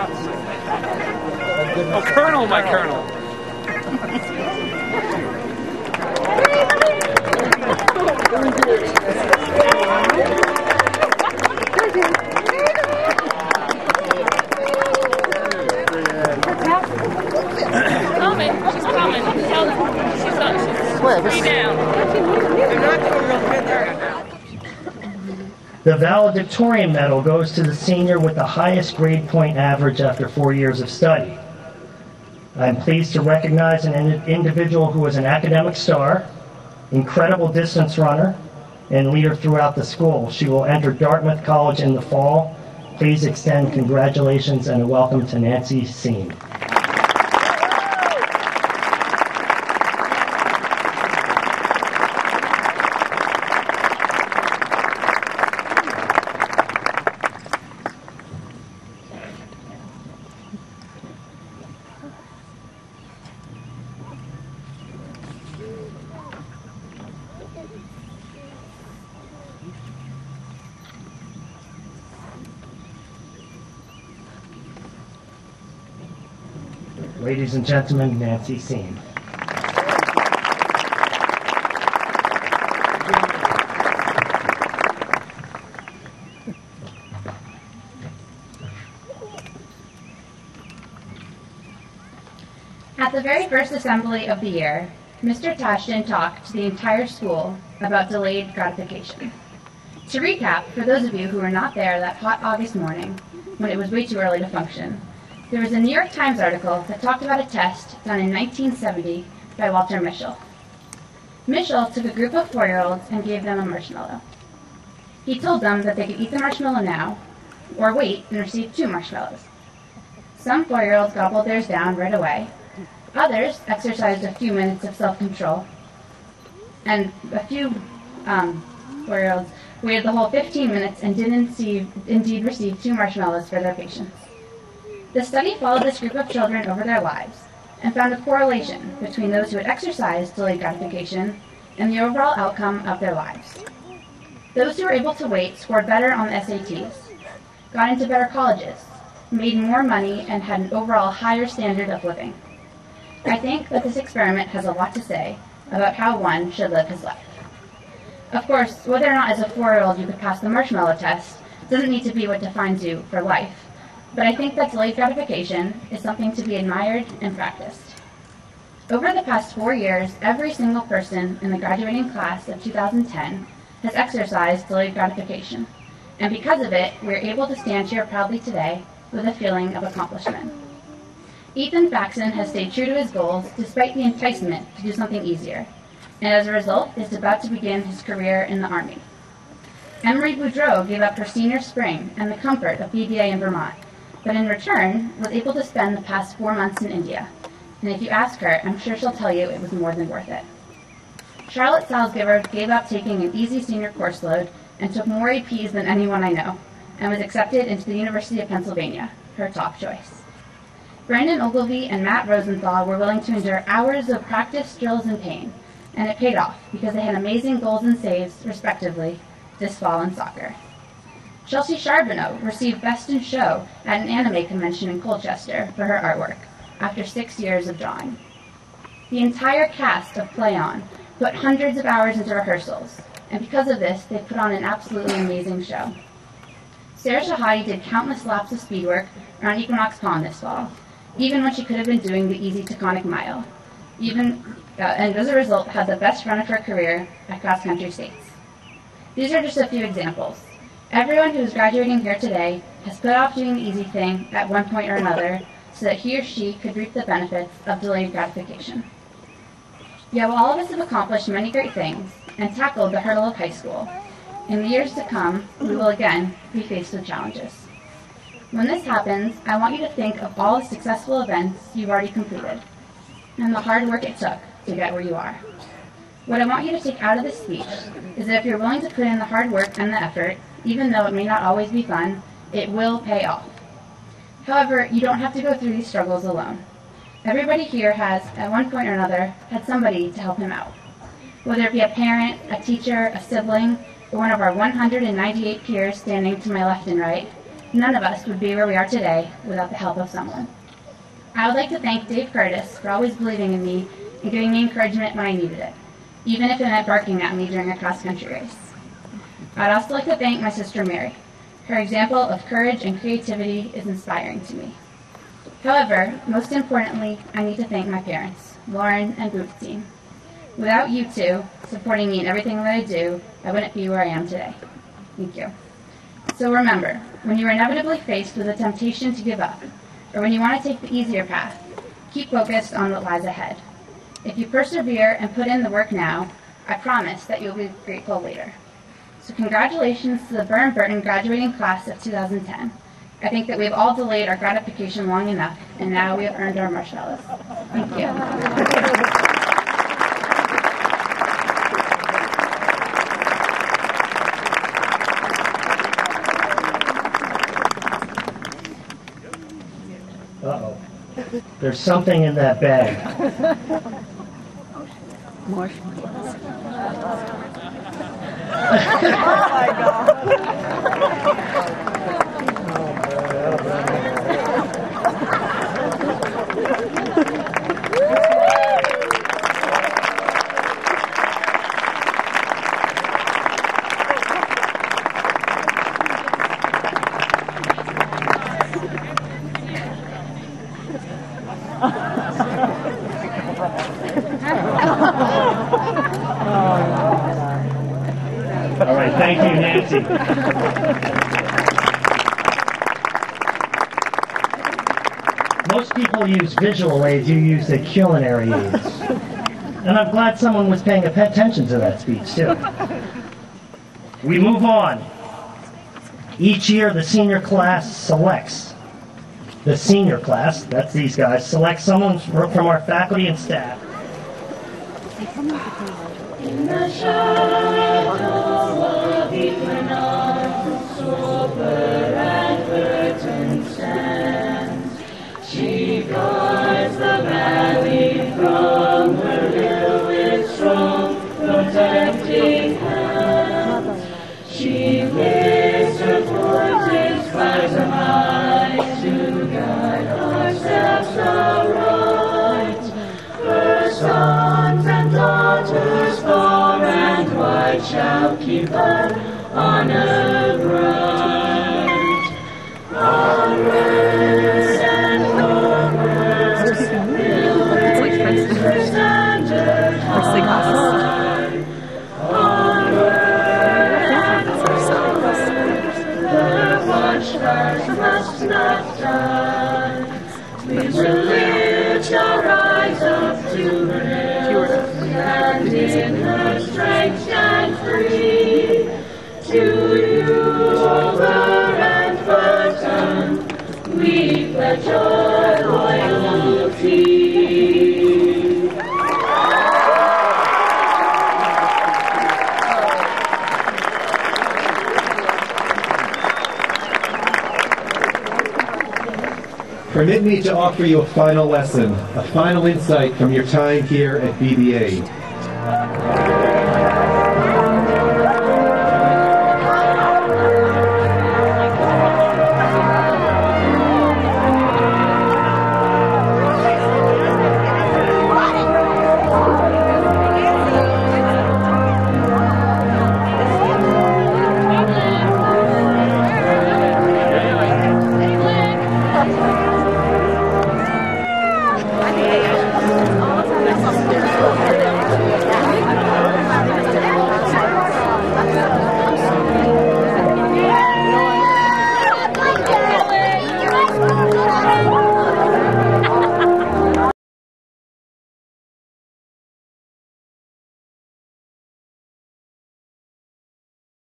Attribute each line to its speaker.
Speaker 1: Oh, Colonel, my Colonel.
Speaker 2: Coming. She's coming. Tell them. She's three down. They're not doing real good there.
Speaker 3: The Valedictorian medal goes to the senior with the highest grade point average after 4 years of study. I'm pleased to recognize an individual who was an academic star, incredible distance runner, and leader throughout the school. She will enter Dartmouth College in the fall. Please extend congratulations and a welcome to Nancy Seam. Ladies and gentlemen, Nancy Seam.
Speaker 4: At the very first assembly of the year, Mr. Tashton talked to the entire school about delayed gratification. To recap, for those of you who were not there that hot August morning, when it was way too early to function, there was a New York Times article that talked about a test done in 1970 by Walter Mischel. Mischel took a group of 4-year-olds and gave them a marshmallow. He told them that they could eat the marshmallow now, or wait and receive 2 marshmallows. Some 4-year-olds gobbled theirs down right away. Others exercised a few minutes of self-control. And a few 4-year-olds waited the whole 15 minutes and did indeed receive 2 marshmallows for their patience. The study followed this group of children over their lives and found a correlation between those who had exercised delayed gratification and the overall outcome of their lives. Those who were able to wait scored better on the SATs, got into better colleges, made more money, and had an overall higher standard of living. I think that this experiment has a lot to say about how one should live his life. Of course, whether or not as a 4-year-old you could pass the marshmallow test doesn't need to be what defines you for life. But I think that delayed gratification is something to be admired and practiced. Over the past 4 years, every single person in the graduating class of 2010 has exercised delayed gratification. And because of it, we're able to stand here proudly today with a feeling of accomplishment. Ethan Faxon has stayed true to his goals despite the enticement to do something easier, and as a result is about to begin his career in the Army. Emery Boudreau gave up her senior spring and the comfort of BBA in Vermont, but in return was able to spend the past 4 months in India. And if you ask her, I'm sure she'll tell you it was more than worth it. Charlotte Salzgiver gave up taking an easy senior course load and took more APs than anyone I know, and was accepted into the University of Pennsylvania, her top choice. Brandon Ogilvie and Matt Rosenthal were willing to endure hours of practice, drills, and pain, and it paid off because they had amazing goals and saves, respectively, this fall in soccer. Chelsea Charbonneau received Best in Show at an anime convention in Colchester for her artwork, after 6 years of drawing. The entire cast of Play On put hundreds of hours into rehearsals, and because of this, they put on an absolutely amazing show. Sarah Shahadi did countless laps of speed work around Equinox Pond this fall, even when she could have been doing the easy Taconic Mile, and as a result had the best run of her career at cross-country states. These are just a few examples. Everyone who is graduating here today has put off doing the easy thing at one point or another so that he or she could reap the benefits of delayed gratification. Yet while all of us have accomplished many great things and tackled the hurdle of high school, in the years to come, we will again be faced with challenges. When this happens, I want you to think of all the successful events you've already completed and the hard work it took to get where you are. What I want you to take out of this speech is that if you're willing to put in the hard work and the effort, even though it may not always be fun, it will pay off. However, you don't have to go through these struggles alone. Everybody here has, at one point or another, had somebody to help him out. Whether it be a parent, a teacher, a sibling, or one of our 198 peers standing to my left and right, None of us would be where we are today without the help of someone. I would like to thank Dave Curtis for always believing in me and giving me encouragement when I needed it, even if it meant barking at me during a cross-country race. I'd also like to thank my sister Mary. Her example of courage and creativity is inspiring to me. However, most importantly, I need to thank my parents, Lauren and Boothstein. Without you two supporting me in everything that I do, I wouldn't be where I am today. Thank you. So remember, when you are inevitably faced with a temptation to give up, or when you want to take the easier path, keep focused on what lies ahead. If you persevere and put in the work now, I promise that you'll be grateful later. So congratulations to the Burr and Burton graduating class of 2010. I think that we've all delayed our gratification long enough, and now we have earned our marshmallows. Thank you.
Speaker 3: Uh-oh. There's something in that bag.
Speaker 5: Marshmallows.
Speaker 6: Oh my God.
Speaker 3: All right, thank you, Nancy. Most people use visual aids, you use the culinary aids. And I'm glad someone was paying attention to that speech, too. We move on. Each year, the senior class selects. The senior class, that's these guys, selects someone from our faculty and staff.
Speaker 2: In the shadow of equinox, Burr and Burton stands. She guards the valley from her hill with strong, protecting hands. She lifts her voice, flies her high to guide our steps aright. Her sons and daughters far and wide shall keep her honor bright. Onwards and forwards, we'll raise her standard high. Onward and forwards, the watchfires must not die. We will lift our eyes up to her hills, and in her strength stand free. To you, Burr and Burton, we pledge our loyalty.
Speaker 7: Permit me to offer you a final lesson, a final insight from your time here at BBA.